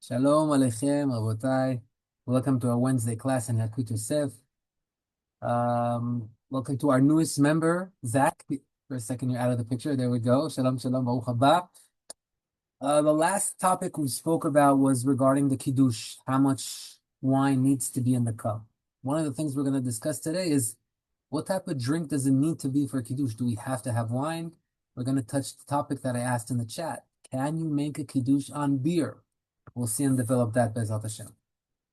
Shalom Aleichem, Rabotai. Welcome to our Wednesday class in Yalkut Yosef. Welcome to our newest member, Zach. For a second, you're out of the picture. There we go. Shalom, shalom, Baruch haba. The last topic we spoke about was regarding the Kidush, how much wine needs to be in the cup. One of the things we're going to discuss today is what type of drink does it need to be for Kiddush? Do we have to have wine? We're going to touch the topic that I asked in the chat. Can you make a Kiddush on beer? We'll see and develop that, Bezat Hashem.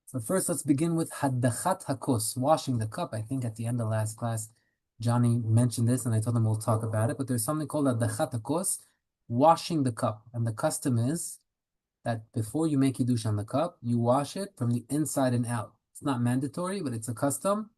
So first, let's begin with Haddachat HaKos, washing the cup. I think at the end of last class, Johnny mentioned this, and I told him we'll talk about it. But there's something called Haddachat HaKos, washing the cup. And the custom is that before you make Kiddush on the cup, you wash it from the inside and out. It's not mandatory, but it's a custom.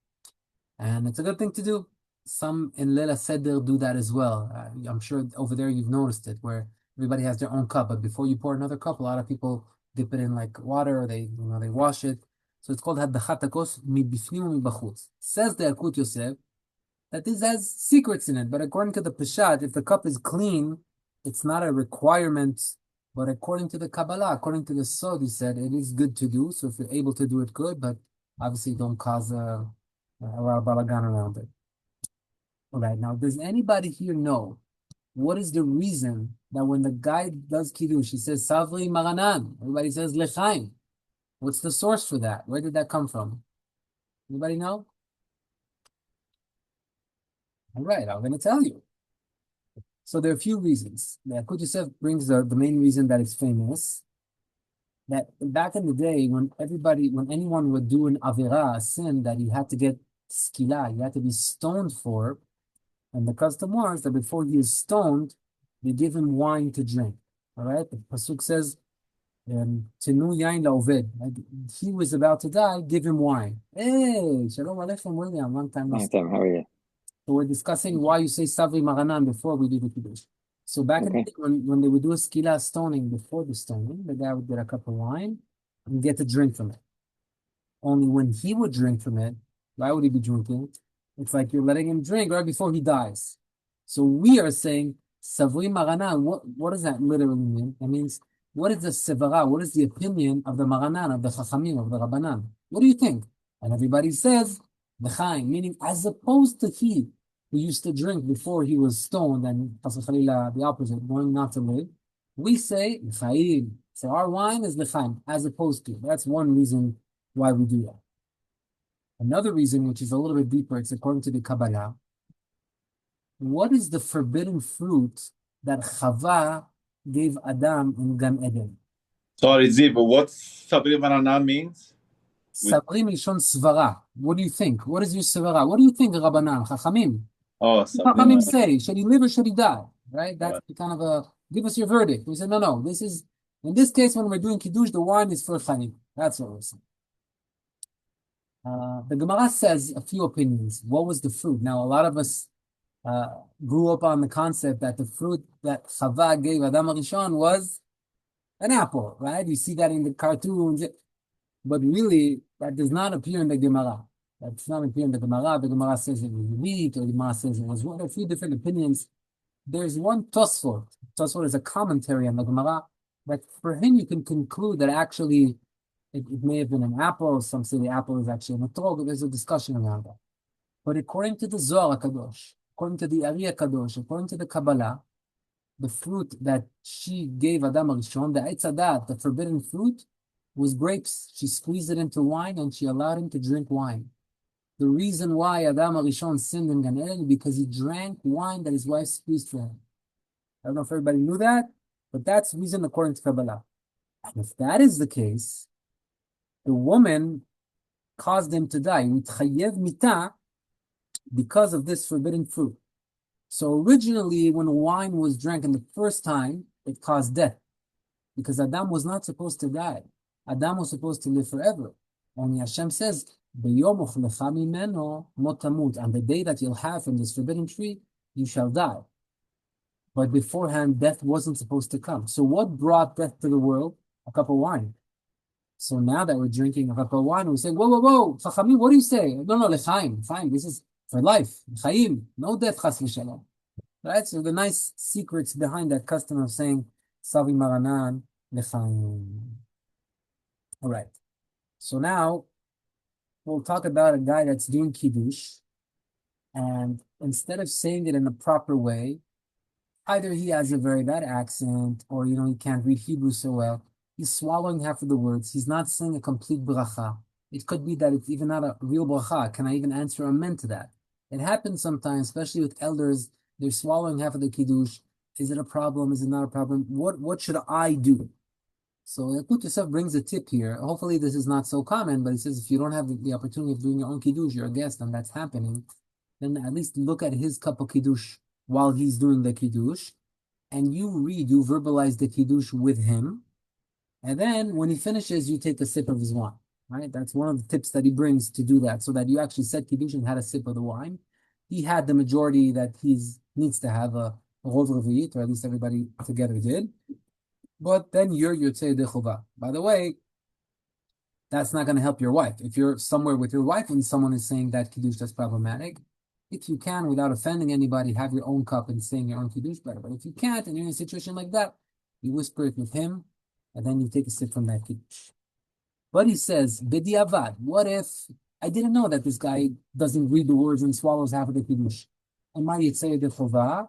And it's a good thing to do. Some in Leila Seder do that as well. I'm sure over there you've noticed it, where everybody has their own cup, but before you pour another cup, a lot of people dip it in like water, or they wash it. So it's called Haddachat HaKos mibifnim u'mibachutz. Says the Yalkut Yosef that this has secrets in it, but according to the Peshat, if the cup is clean, it's not a requirement. But according to the Kabbalah, according to the Sod, he said it is good to do. So if you're able to do it, good, but obviously don't cause a lot of balagan around it. All right, now, does anybody here know what is the reason that when the guy does Kiddush, he says, Savri Maranan? Everybody says, Lechaim. What's the source for that? Where did that come from? Anybody know? All right, I'm going to tell you. So there are a few reasons. The Yalkut Yosef brings the main reason that it's famous, that back in the day, when anyone would do an avera, a sin that he had to get skila, he had to be stoned for, and the custom was that before he is stoned, they give him wine to drink. All right? The Pasuk says, Tenu yain la'oved. He was about to die, give him wine. Hey, Shalom Aleichem, William. Long time no see. How are you? So we're discussing why you say Savri Maranan before we do the Kiddush. So back in the day, when they would do a skila stoning before the stoning, the guy would get a cup of wine and get to drink from it. Only when he would drink from it, why would he be drinking? It's like you're letting him drink right before he dies. So we are saying, Savri Maranan, what does that literally mean? It means, what is the sevara? What is the opinion of the Maranan, of the Chachamim, of the Rabbanan? What do you think? And everybody says, L'chaim, meaning as opposed to he who used to drink before he was stoned and the opposite, going not to live, we say L'chaim. So our wine is L'chaim, as opposed to. That's one reason why we do that. Another reason, which is a little bit deeper, it's according to the Kabbalah. What is the forbidden fruit that Chava gave Adam in Gan Eden? Sorry, Ziv, but what Sabri Marana means? Sabri Mishon Svara. What do you think? What is your Svara? What do you think, Rabbanan, Chachamim? Oh, Chachamim say, should he live or should he die? Right? That's the kind of a, give us your verdict. We said, no, this is, in this case, when we're doing Kiddush, the wine is for Chaim. That's what we're saying. The Gemara says a few opinions. What was the fruit? Now, a lot of us grew up on the concept that the fruit that Chava gave Adam HaRishon was an apple, right? You see that in the cartoons. But really, that does not appear in the Gemara. That does not appear in the Gemara. The Gemara says it was meat, or the Gemara says it was one. A few different opinions. There's one Tosfot. Tosfot is a commentary on the Gemara, that for him you can conclude that actually it may have been an apple. Some say the apple is actually an etrog. There's a discussion around that. But according to the Zohar HaKadosh, according to the Ari HaKadosh, according to the Kabbalah, the fruit that she gave Adam HaRishon, the Eitz Hadat, the forbidden fruit, was grapes. She squeezed it into wine and she allowed him to drink wine. The reason why Adam HaRishon sinned in Gan Eden, because he drank wine that his wife squeezed for him. I don't know if everybody knew that, but that's the reason according to Kabbalah. And if that is the case, the woman caused him to die, mitchayev mita, because of this forbidden fruit. So originally, when wine was drank in the first time, it caused death, because Adam was not supposed to die. Adam was supposed to live forever. Only Hashem says, "B'yom uchlecha mimeno mot tamut." On the day that you'll have from this forbidden tree, you shall die. But beforehand, death wasn't supposed to come. So what brought death to the world? A cup of wine. So now that we're drinking a cup of wine, we say, whoa, Chachamim, what do you say? No, L'chaim, fine, this is for life, Chaim, no death, Chas v'shalom. Right? So the nice secrets behind that custom of saying, Savi Maranan, L'chaim. All right. So now we'll talk about a guy that's doing Kiddush, and instead of saying it in a proper way, either he has a very bad accent or, he can't read Hebrew so well. He's swallowing half of the words. He's not saying a complete bracha. It could be that it's even not a real bracha. Can I even answer amen to that? It happens sometimes, especially with elders. They're swallowing half of the Kiddush. Is it a problem? Is it not a problem? What should I do? So Yalkut Yosef brings a tip here. Hopefully this is not so common, but he says if you don't have the opportunity of doing your own Kiddush, you're a guest and that's happening, then at least look at his cup of Kiddush while he's doing the Kiddush, and you verbalize the Kiddush with him, and then when he finishes, you take a sip of his wine, right? That's one of the tips that he brings to do that, so that you actually said Kiddush and had a sip of the wine. He had the majority that he needs to have a Rov Reviyit, or at least everybody together did. But then you're Yotzei Dechovah. By the way, that's not going to help your wife. If you're somewhere with your wife and someone is saying that Kiddush, that's problematic. If you can, without offending anybody, have your own cup and saying your own Kiddush, better. But if you can't and you're in a situation like that, you whisper it with him and then you take a sip from that Kiddush. But he says, B'diavad, what if I didn't know that this guy doesn't read the words and swallows half of the Kiddush? Am I Yitzhak Dechovah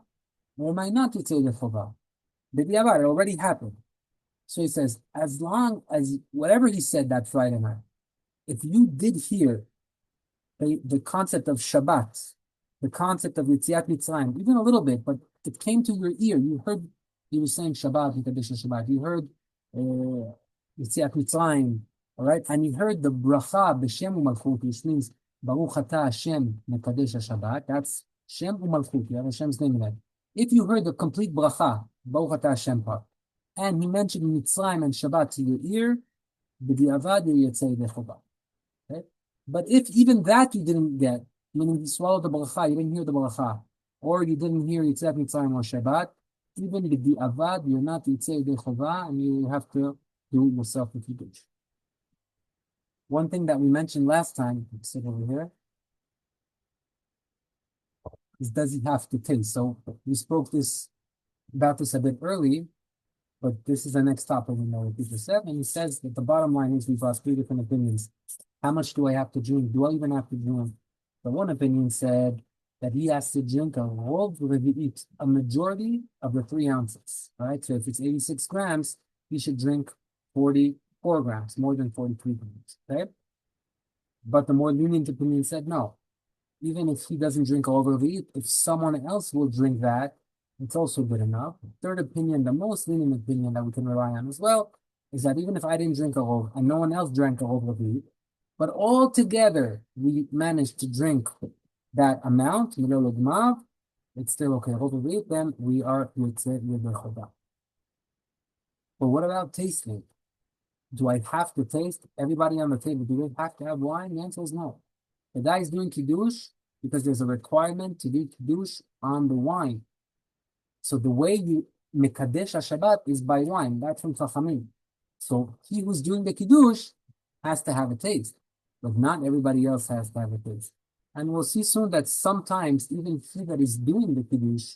or am I not Yitzhak Dechovah? B'diavad, it already happened. So he says, as long as whatever he said that Friday night, if you did hear the concept of Shabbat, the concept of Yetziat Mitzrayim, even a little bit, but it came to your ear, you heard he was saying Shabbat, Mekadesh Shabbat, you heard Yetziat Mitzrayim, all right, and you heard the bracha b'Shem u'Malchut, which means Baruch Atah Hashem Mekadesh Shabbat, that's Shem u'Malchut, you have Hashem's name in that. If you heard the complete bracha, Baruch Atah Hashem part, and he mentioned Mitzrayim and Shabbat to your ear, b'di'avad you Yetzei Dechovah. Okay? But if even that you didn't get, meaning you swallowed the bracha, you didn't hear the bracha, or you didn't hear Yitzhak Mitzrayim or Shabbat, even b'di'avad, you're not Yetzei Dechovah, and you have to do it yourself if you do. One thing that we mentioned last time, sit over here, is does he have to taste? So we spoke about this a bit early. But this is the next topic in the Peter said, and he says that the bottom line is we've got three different opinions. How much do I have to drink? Do I even have to drink? The one opinion said that he has to drink a majority of the 3 ounces. Right? So if it's 86 grams, he should drink 44 grams, more than 43 grams. Okay? But the more lenient opinion said no. Even if he doesn't drink all of it, if someone else will drink that, it's also good enough. Third opinion, the most lenient opinion that we can rely on as well, is that even if I didn't drink a whole and no one else drank a whole of it, but all together we managed to drink that amount, it's still okay. Then we are But what about tasting? Do I have to taste? Everybody on the table, do they have to have wine? The answer is no. The guy is doing Kiddush because there's a requirement to do Kiddush on the wine. So the way you Mekadesh Shabbat is by wine. That's from Chachamim. So he who's doing the Kiddush has to have a taste, but not everybody else has to have a taste. And we'll see soon that sometimes even he that is doing the Kiddush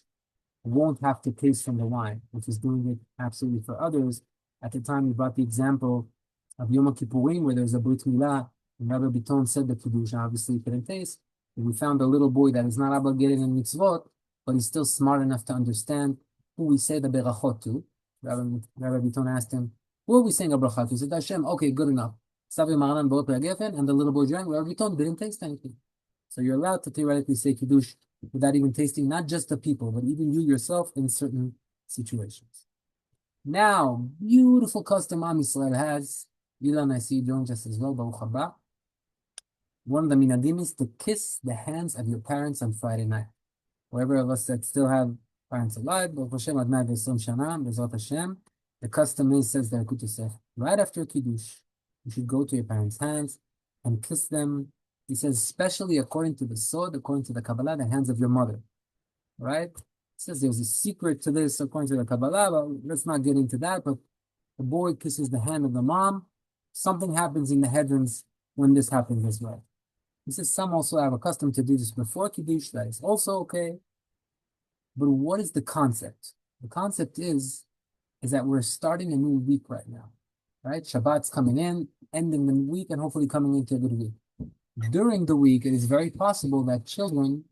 won't have to taste from the wine, which is doing it absolutely for others. At the time, we brought the example of Yom Kippurim, where there's a Brit Milah, and Rabbi Biton said the Kiddush, and obviously he couldn't taste. And we found a little boy that is not obligated in mitzvot, but he's still smart enough to understand who we say the berachot to. Rabbi Biton asked him, who are we saying a bracha to? He said, Hashem. Okay, good enough. Savi Maran Baruch Gefen, and the little boy drank. Rabbi Biton didn't taste anything. So you're allowed to theoretically say Kiddush without even tasting not just the people, but even you yourself in certain situations. Now, beautiful custom Am Yisrael has. Ilan, I see you joined us as well. Baruch haba. One of the minadim is to kiss the hands of your parents on Friday night. Whoever of us that still have parents alive, Baruch Hashem, Adnai V'Yisrom Shana, B'ezrat Hashem, the custom is, says the Yalkut Yosef, right after Kiddush, you should go to your parents' hands and kiss them. He says, especially according to the Sod, according to the Kabbalah, the hands of your mother. Right? He says there's a secret to this according to the Kabbalah, but let's not get into that. But the boy kisses the hand of the mom. Something happens in the heavens when this happens as well. He says some also have a custom to do this before Kiddush. That is also okay. But what is the concept? The concept is that we're starting a new week right now. right? Shabbat's coming in, ending the week, and hopefully coming into a good week. During the week, it is very possible that children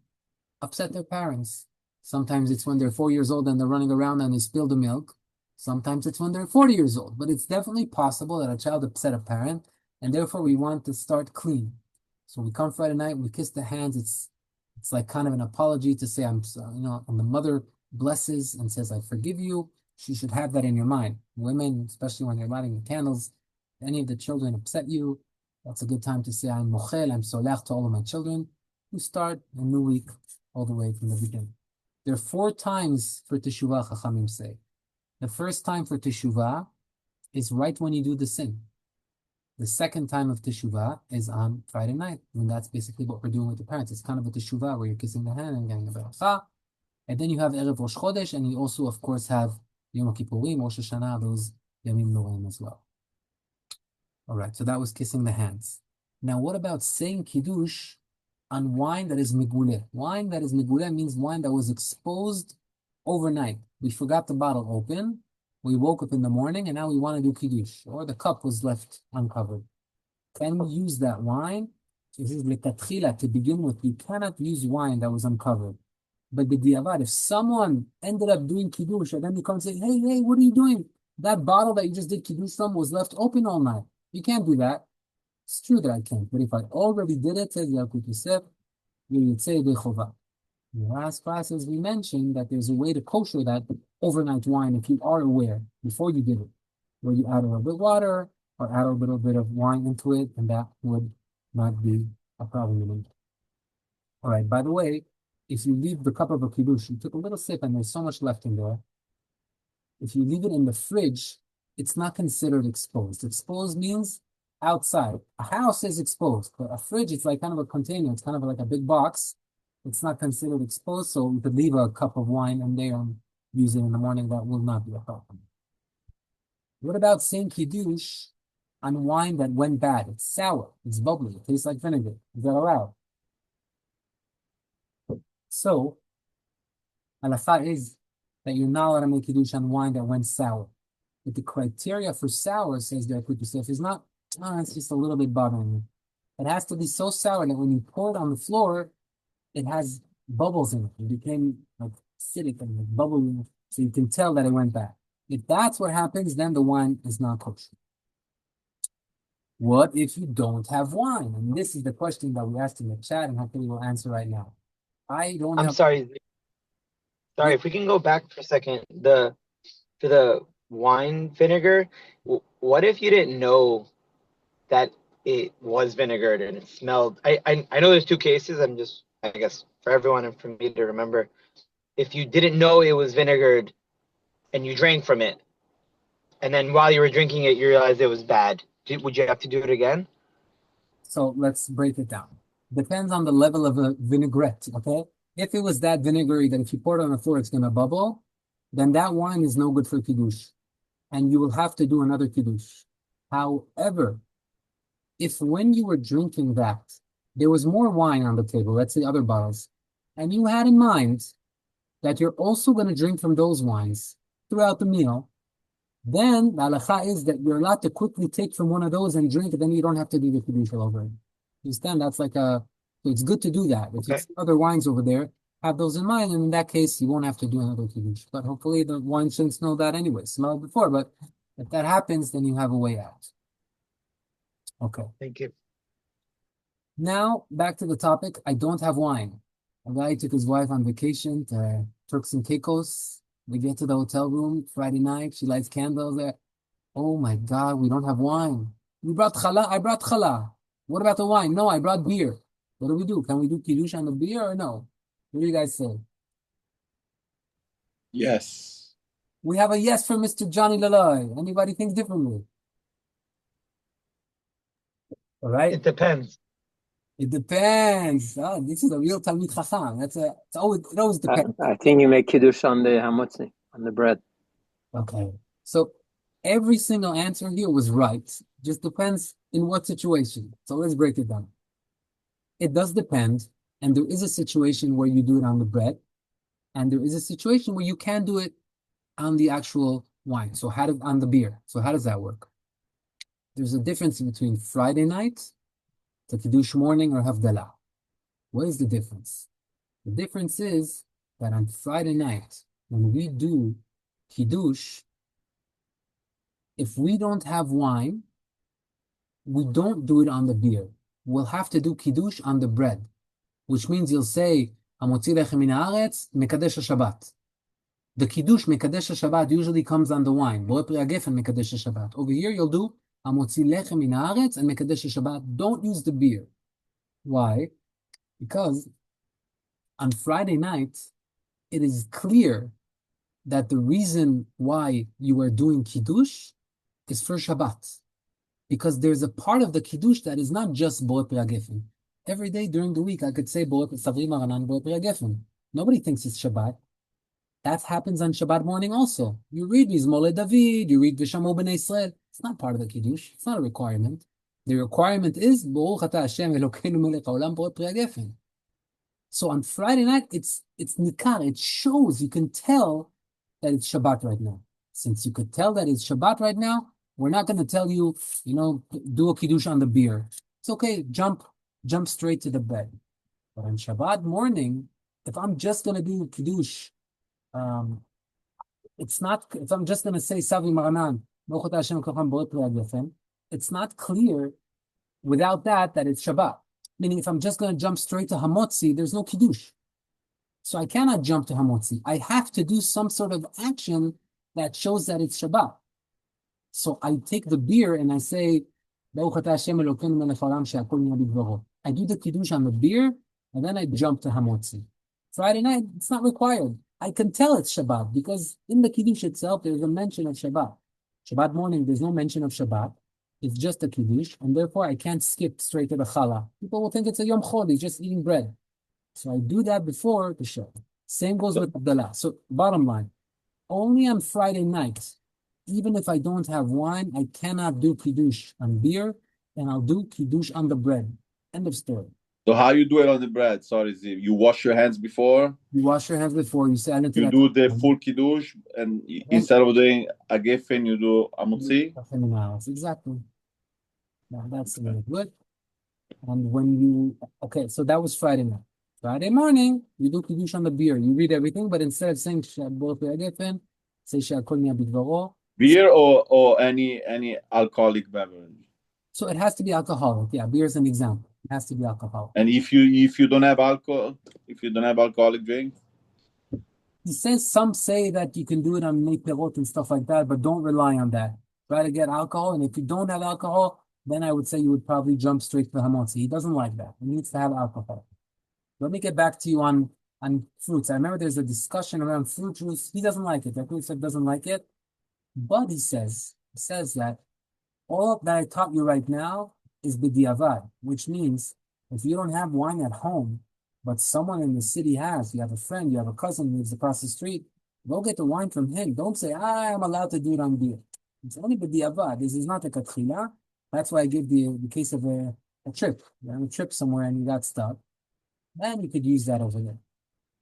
upset their parents. Sometimes it's when they're 4 years old and they're running around and they spill the milk. Sometimes it's when they're 40 years old, but it's definitely possible that a child upset a parent, and therefore we want to start clean. So we come Friday night, we kiss the hands. It's like kind of an apology to say I'm sorry, and the mother blesses and says, I forgive you. She should have that in your mind. Women, especially when you're lighting the candles, if any of the children upset you, that's a good time to say, I'm mochel, I'm solech to all of my children. We start a new week all the way from the beginning. There are 4 times for teshuvah, Chachamim say. The first time for teshuvah is right when you do the sin. The second time of teshuvah is on Friday night, and that's basically what we're doing with the parents. It's kind of a teshuvah where you're kissing the hand and getting a beracha. And then you have Erev Rosh Chodesh, and you also, of course, have Yom Kippurim, Rosh Hashanah, those Yamim Noraim as well. All right, so that was kissing the hands. Now, what about saying Kiddush on wine that is miguleh? Wine that is miguleh means wine that was exposed overnight. We forgot the bottle open. We woke up in the morning and now we want to do Kiddush, or the cup was left uncovered. Can we use that wine? This is lekatchila, to begin with. You cannot use wine that was uncovered. But the diavad, if someone ended up doing Kiddush and then you come and say, hey, what are you doing? That bottle that you just did Kiddush from was left open all night. You can't do that. It's true that I can't, but if I already did it, says Yalkut Yosef, you would say bechova. In the last classes, we mentioned that there's a way to kosher that overnight wine if you are aware before you did it, where you add a little bit of water or add a little bit of wine into it, and that would not be a problem anymore. All right, by the way, if you leave the cup of a kiddush, you took a little sip and there's so much left in there. If you leave it in the fridge, it's not considered exposed. Exposed means outside. A house is exposed, but a fridge, it's like kind of a container. It's kind of like a big box. It's not considered exposed, so you could leave a cup of wine in there and use it in the morning. That will not be a problem. What about saying Kiddush on wine that went bad? It's sour, it's bubbly, it tastes like vinegar. Is that allowed? So, halacha is that you're not allowed to make Kiddush on wine that went sour. But the criteria for sour, says the Yalkut Yosef, is not, it's just a little bit bothering me. It has to be so sour that when you pour it on the floor, it has bubbles in it. It became like acidic and like bubbling, so you can tell that it went bad. If that's what happens, then the wine is not kosher. What if you don't have wine? And this is the question that we asked in the chat, and hopefully we'll answer right now. I don't I'm have. sorry. Yeah. If we can go back for a second, for the wine vinegar, what if you didn't know that it was vinegared and it smelled? I know there's 2 cases. I'm just, I guess, for everyone and for me to remember. If you didn't know it was vinegared and you drank from it, and then while you were drinking it, you realized it was bad, would you have to do it again? So let's break it down. Depends on the level of a vinaigrette, okay? If it was that vinegary that if you pour it on the floor, it's going to bubble, then that wine is no good for Kiddush. And you will have to do another Kiddush. However, if when you were drinking that, there was more wine on the table, let's say other bottles, and you had in mind that you're also going to drink from those wines throughout the meal, then the halacha is that you're allowed to quickly take from one of those and drink it, then you don't have to do the Kiddush all over. You understand? That's like so it's good to do that. If you Okay. see other wines over there, have those in mind, and in that case, you won't have to do another Kiddush. But hopefully the wine shouldn't smell that anyway. Smell it before, but if that happens, then you have a way out. Okay. Thank you. Now, back to the topic. I don't have wine. A guy took his wife on vacation to Turks and Caicos. We get to the hotel room Friday night. She lights candles there. Oh my God, we don't have wine. You brought challah? I brought challah. What about the wine? No, I brought beer. What do we do? Can we do Kiddush on the beer or no? What do you guys say? Yes. We have a yes from Mr. Johnny Lalai. Anybody think differently? All right. It depends. It depends. Oh, this is a real Talmid Chacham. It always depends. I think you make Kiddush on the hamotzi, on the bread. Okay. So every single answer here was right. Just depends in what situation. So let's break it down. It does depend, and there is a situation where you do it on the bread, and there is a situation where you can do it on the actual wine. So on the beer. So how does that work? there's a difference between Friday night, the Kiddush morning, or Havdalah. What is the difference? The difference is that on Friday night, when we do Kiddush, if we don't have wine, we don't do it on the beer. We'll have to do Kiddush on the bread, which means you'll say, Hamotzi lechem min haaretz, Mekadesh Shabbat. The Kiddush, Mekadesh Shabbat, usually comes on the wine. Bo Pri Hagefen, Mekadesh Shabbat. Over here, you'll do Hamotzi lechem min haaretz and Mekadesh Shabbat. Don't use the beer. Why? Because on Friday night, it is clear that the reason why you are doing Kiddush is for Shabbat. Because there's a part of the Kiddush that is not just Bo Pri Hagefen. Every day during the week, I could say Bo Savri Maranan Bo Pri Hagefen. Nobody thinks it's Shabbat. That happens on Shabbat morning also. You read Mizmor David, you read V'Shamu B'nai Israel. It's not part of the Kiddush. It's not a requirement. The requirement is Baruch Ata Hashem Elokeinu Melech Haolam Bo Pri Hagefen. So on Friday night, it's nikar. It shows, you can tell that it's Shabbat right now. Since you could tell that it's Shabbat right now, we're not going to tell you, do a Kiddush on the beer. It's okay, jump straight to the bed. But on Shabbat morning, if I'm just going to do Kiddush, it's not, if I'm just going to say Savi Maranan, it's not clear without that it's Shabbat. Meaning if I'm just going to jump straight to Hamotzi, there's no Kiddush. So I cannot jump to Hamotzi. I have to do some sort of action that shows that it's Shabbat. So I take the beer and I say, I do the Kiddush on the beer, and then I jump to Hamotzi. Friday night, it's not required. I can tell it's Shabbat, because in the Kiddush itself, there's a mention of Shabbat. Shabbat morning, there's no mention of Shabbat. It's just a Kiddush, and therefore I can't skip straight to the Challah. People will think it's a Yom Chol, he's just eating bread. So I do that before the show. Same goes with Abdallah. So bottom line, only on Friday night, even if I don't have wine, I cannot do Kiddush on beer, and I'll do Kiddush on the bread. End of story. So how you do it on the bread? Sorry, Ziv. You wash your hands before? You wash your hands before, you say, you do the full Kiddush, and instead of doing a Geffen, you do a Mutzi? Exactly. Now that's really good. And when you, okay, so that was Friday night. Friday morning, you do Kiddush on the beer. You read everything, but instead of saying Bo Pri Hagefen, say She'akol Nהיה Bidvaro. Beer or any alcoholic beverage? So it has to be alcoholic. Yeah, beer is an example. It has to be alcoholic. And if you don't have alcohol, if you don't have alcoholic drink? He says some say that you can do it on Mei Perot and stuff like that, but don't rely on that. Try to get alcohol, and if you don't have alcohol, then I would say you would probably jump straight to Hamotzi. He doesn't like that. He needs to have alcohol. Let me get back to you on fruits. I remember there's a discussion around fruit juice. He doesn't like it. Yalkut Yosef doesn't like it. But he says that all that I taught you right now is b'diavad, which means if you don't have wine at home, but someone in the city has, you have a friend, you have a cousin who lives across the street, go get the wine from him. Don't say, I'm allowed to do it on beer. It's only b'diavad. This is not a katchila. That's why I give the case of a trip. You're on a trip somewhere and you got stuck. Then you could use that over there.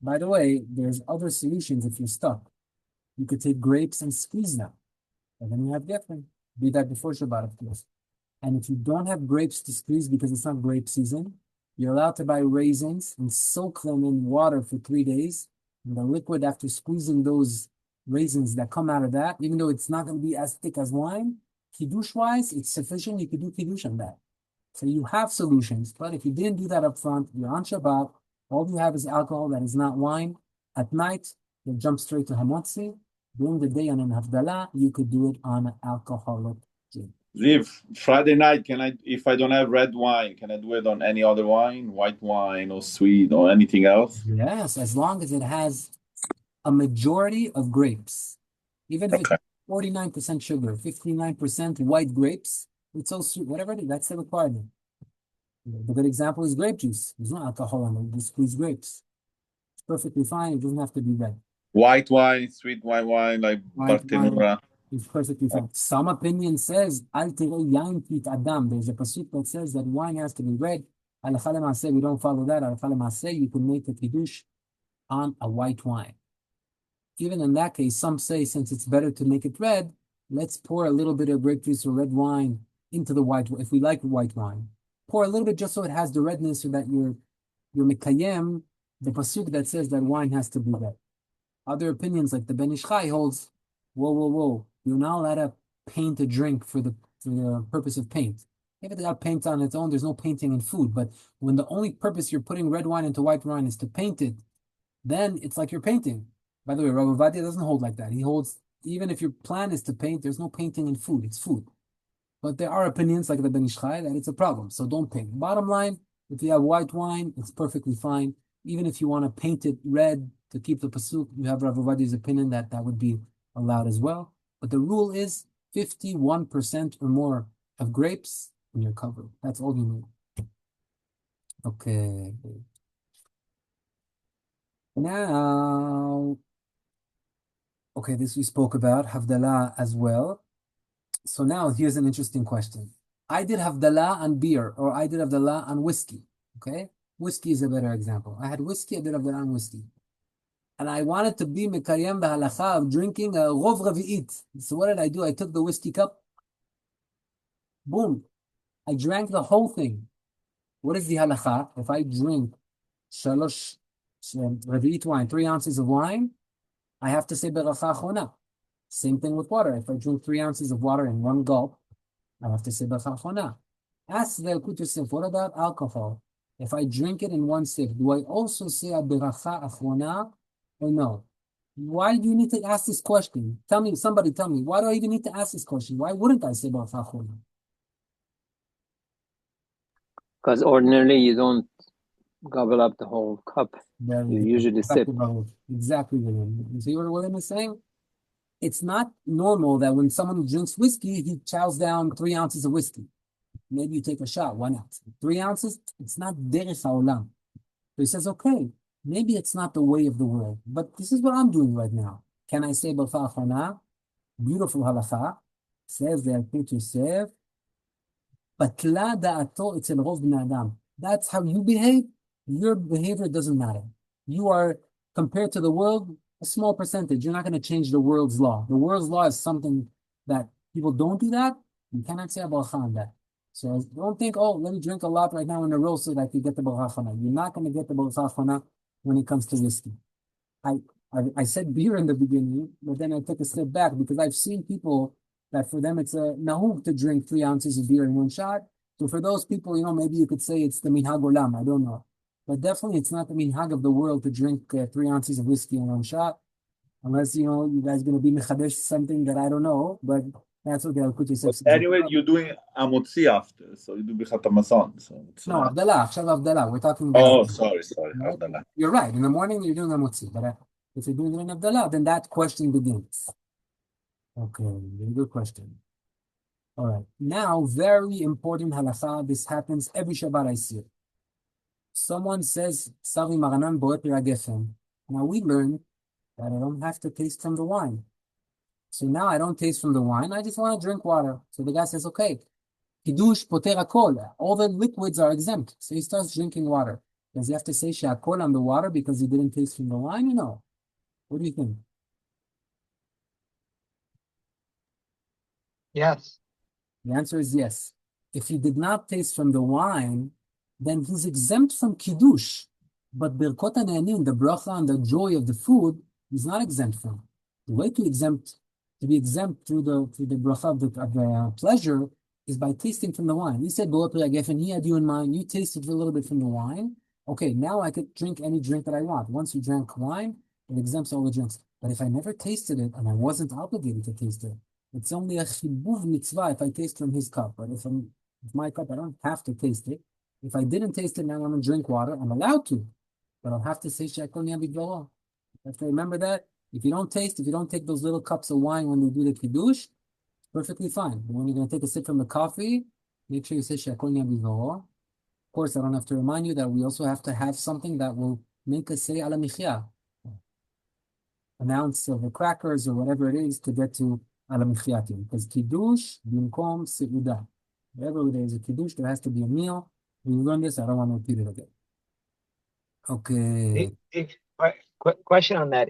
By the way, there's other solutions if you're stuck. You could take grapes and squeeze them. And then you have Geffen. Do that before Shabbat, of course. And if you don't have grapes to squeeze because it's not grape season, you're allowed to buy raisins and soak them in water for 3 days. And the liquid after squeezing those raisins that come out of that, even though it's not going to be as thick as wine, Kiddush-wise, it's sufficient. You could do Kiddush on that. So you have solutions. But if you didn't do that up front, you're on Shabbat, all you have is alcohol that is not wine. At night, you'll jump straight to Hamotzi. During the day on an Havdalah, you could do it on an alcoholic drink. Ziv, Friday night, if I don't have red wine, can I do it on any other wine, white wine or sweet or anything else? Yes, as long as it has a majority of grapes. Even if it's 49% sugar, 59% white grapes, it's so sweet, whatever it is, that's the requirement. The good example is grape juice. There's no alcohol in it, you squeeze grapes. It's perfectly fine, it doesn't have to be red. White wine, sweet white wine, like Bartenura. It's perfectly fine. Some opinion says, Al tirei yain pit adam. There's a pasuk that says that wine has to be red. Halacha l'maaseh, we don't follow that. Halacha l'maaseh, you can make a kiddush on a white wine. Even in that case, some say since it's better to make it red, let's pour a little bit of grape juice or red wine into the white, if we like white wine, pour a little bit just so it has the redness so that you're mekayem, the pasuk that says that wine has to be red. Other opinions, like the Ben Ish Chai holds, whoa. You're not allowed to paint a drink for the purpose of paint. If it's got paint on its own, there's no painting in food. But when the only purpose you're putting red wine into white wine is to paint it, then it's like you're painting. By the way, Rabbi Vadia doesn't hold like that. He holds, even if your plan is to paint, there's no painting in food. It's food. But there are opinions like the Ben Ish Chai that it's a problem. So don't paint. Bottom line, if you have white wine, it's perfectly fine. Even if you want to paint it red to keep the pasuk, you have Rav Ovadia's opinion that that would be allowed as well. But the rule is 51% or more of grapes and you're covered. That's all you need. Okay. Now, okay, this we spoke about, Havdalah as well. So now here's an interesting question. I did Havdalah on beer, or I did Havdalah on whiskey, okay? Whiskey is a better example. I had whiskey, I did Havdalah on whiskey. And I wanted to be Mekayem the halacha of drinking a Rov Ravi'it. So what did I do? I took the whiskey cup, boom, I drank the whole thing. What is the halacha? If I drink shalosh Ravi'it wine, 3 ounces of wine, I have to say beracha achona. Same thing with water. If I drink 3 ounces of water in one gulp, I have to say beracha achona. Ask the Yalkut Yosef, what about alcohol? If I drink it in one sip, do I also say a beracha achona or no? Why do you need to ask this question? Somebody tell me, why do I even need to ask this question? Why wouldn't I say beracha achona? Because ordinarily you don't gobble up the whole cup. Very You good. usually sip. Exactly, William. You see what William is saying? It's not normal that when someone drinks whiskey, he chows down 3 ounces of whiskey. Maybe you take a shot, 1 ounce. 3 ounces, it's not derech haolam. So he says, okay, maybe it's not the way of the world, but this is what I'm doing right now. Can I say b'fa achana? Beautiful halacha. Says the Yalkut Yosef, batla da'ato etzel rov bnei adam. That's how you behave. Your behavior doesn't matter. You are, compared to the world, a small percentage. You're not going to change the world's law. The world's law is something that people don't do that. You cannot say a bracha on that. So don't think, oh, let me drink a lot right now in a row so that I can get the bracha. You're not going to get the bracha when it comes to whiskey. I said beer in the beginning, but then I took a step back because I've seen people that for them it's a nahug to drink 3 ounces of beer in one shot. So for those people, maybe you could say it's the minhag olam. I don't know. But definitely it's not the minhag of the world to drink 3 ounces of whiskey in one shot. Unless, you guys going to be mechadesh something that I don't know. But that's what the Yalkut Yosef says. Anyway, you're doing amotzi after, so you do bichat hamazon. So no, Avdalah, Chav Avdalah. We're talking about. Oh, sorry, Right? Avdalah. You're right. In the morning, you're doing amotzi. But if you're doing it in Avdalah, then that question begins. Okay, very good question. All right. Now, very important halacha. This happens every Shabbat I see it. Someone says, Savi Maranan Boet Piragefem. Now we learn that I don't have to taste from the wine. So now I don't taste from the wine. I just want to drink water. So the guy says, okay, Kidush poter hakol. All the liquids are exempt. So he starts drinking water. Does he have to say she'akol on the water because he didn't taste from the wine? Or no? What do you think? Yes. The answer is yes. If he did not taste from the wine, then he's exempt from Kiddush. But Birkot HaNe'anim, the bracha and the joy of the food, he's not exempt from. The way to be exempt through the bracha of the pleasure is by tasting from the wine. He said, and he had you in mind, you tasted a little bit from the wine. Okay, now I could drink any drink that I want. Once you drank wine, it exempts all the drinks. But if I never tasted it and I wasn't obligated to taste it, it's only a chibuv mitzvah if I taste from his cup. But if my cup, I don't have to taste it. If I didn't taste it and I want to drink water, I'm allowed to. But I'll have to say she'akol niyah bigdoro. You have to remember that. If you don't take those little cups of wine when you do the kiddush, perfectly fine. But when you're going to take a sip from the coffee, make sure you say she'akol niyah bigdoro. Of course, I don't have to remind you that we also have to have something that will make us say ala michya. An ounce of the crackers or whatever it is to get to ala michyatim. Because kiddush, bimkom, seudah. Wherever there is a kiddush, there has to be a meal. We learned this, I don't want to repeat it again. Okay. Question on that.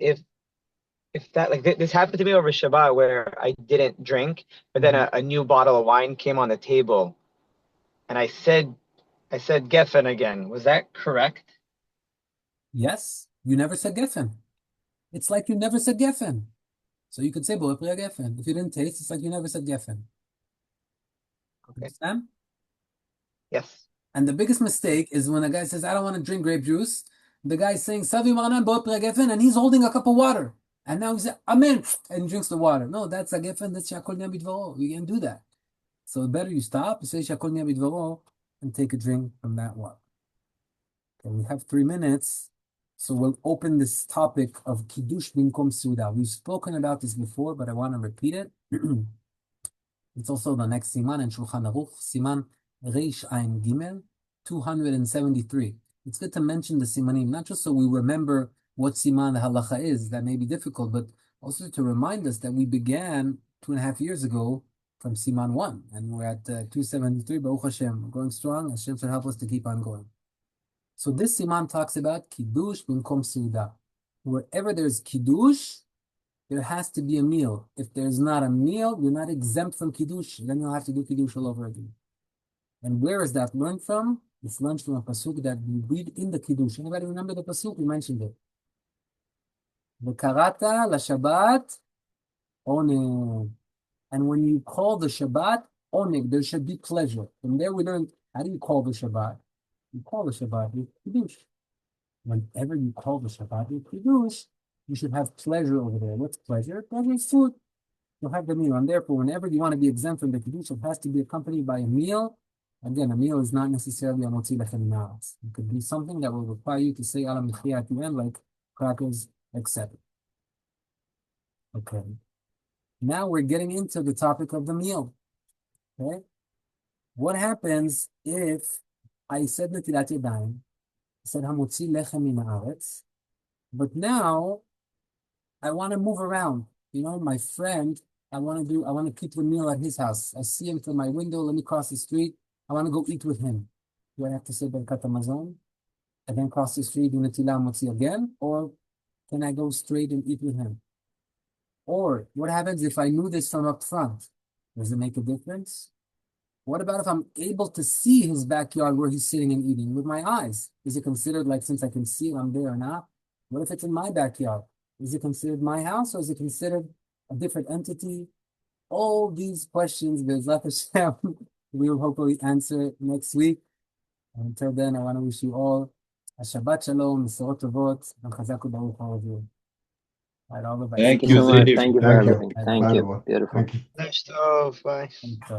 if that like this happened to me over Shabbat where I didn't drink, but then a new bottle of wine came on the table, and I said Geffen again. Was that correct? Yes, you never said Geffen. It's like you never said Geffen. So you could say Bo Priya Geffen. If you didn't taste, it's like you never said Geffen. Okay. Understand? Yes. And the biggest mistake is when a guy says, I don't want to drink grape juice. The guy's saying, Savi Maranan Bo Priya Geffen, and he's holding a cup of water. And now he says, Amen, and he drinks the water. No, that's a Geffen, that's Shakol Nya Bidvaro. You can't do that. So better you stop, say Shakol Nya Bidvaro, and take a drink from that water. Okay, we have 3 minutes. So we'll open this topic of Kidush Binkom Suda. We've spoken about this before, but I want to repeat it. It's also the next Siman in Shulchan Aruch, Siman Reish Ayin Gimel, 273. It's good to mention the Simanim, not just so we remember what Siman the halacha is, that may be difficult, but also to remind us that we began 2.5 years ago from Siman 1, and we're at 273, Baruch Hashem, going strong. Hashem should help us to keep on going. So this Siman talks about Kiddush Binkom Suda. Wherever there's Kiddush, there has to be a meal. If there's not a meal, you're not exempt from Kiddush. Then you'll have to do Kiddush all over again. And where is that learned from? It's learned from a pasuk that we read in the Kiddush. Anybody remember the pasuk? We mentioned it. V'karata la Shabbat oneg. And when you call the Shabbat oneg, there should be pleasure. From there we learn, how do you call the Shabbat? You call the Shabbat with Kiddush. Whenever you call the Shabbat with Kiddush, you should have pleasure over there. What's pleasure? Pleasure is food. You'll have the meal. And therefore, whenever you want to be exempt from the Kiddush, it has to be accompanied by a meal. Again, a meal is not necessarily a motzi lechem na'as. It could be something that will require you to say ala mechia at the end, like crackers, etc. Okay. Now we're getting into the topic of the meal. Okay. What happens if I said netilat yadayim, I said hamotzi lechem min haaretz, but now I want to move around. You know, my friend, I want to keep the meal at his house. I see him from my window. Let me cross the street. I want to go eat with him. Do I have to say Berkat Hamazon and then cross the street, do Netilah Motzi again? Or can I go straight and eat with him? Or what happens if I knew this from up front? Does it make a difference? What about if I'm able to see his backyard where he's sitting and eating with my eyes? Is it considered like, since I can see it, I'm there or not? What if it's in my backyard? Is it considered my house or is it considered a different entity? All these questions, Be'ezrat Hashem, we will hopefully answer next week. Until then, I want to wish you all a Shabbat Shalom, Mesorot Tovot, and Chazak u'Baruch HaOvir. All the best. Thank you so much. Thank you for Thank you. everything. Thank Bye, you. everyone. Beautiful. Thank you. Next, oh, bye. Thank you.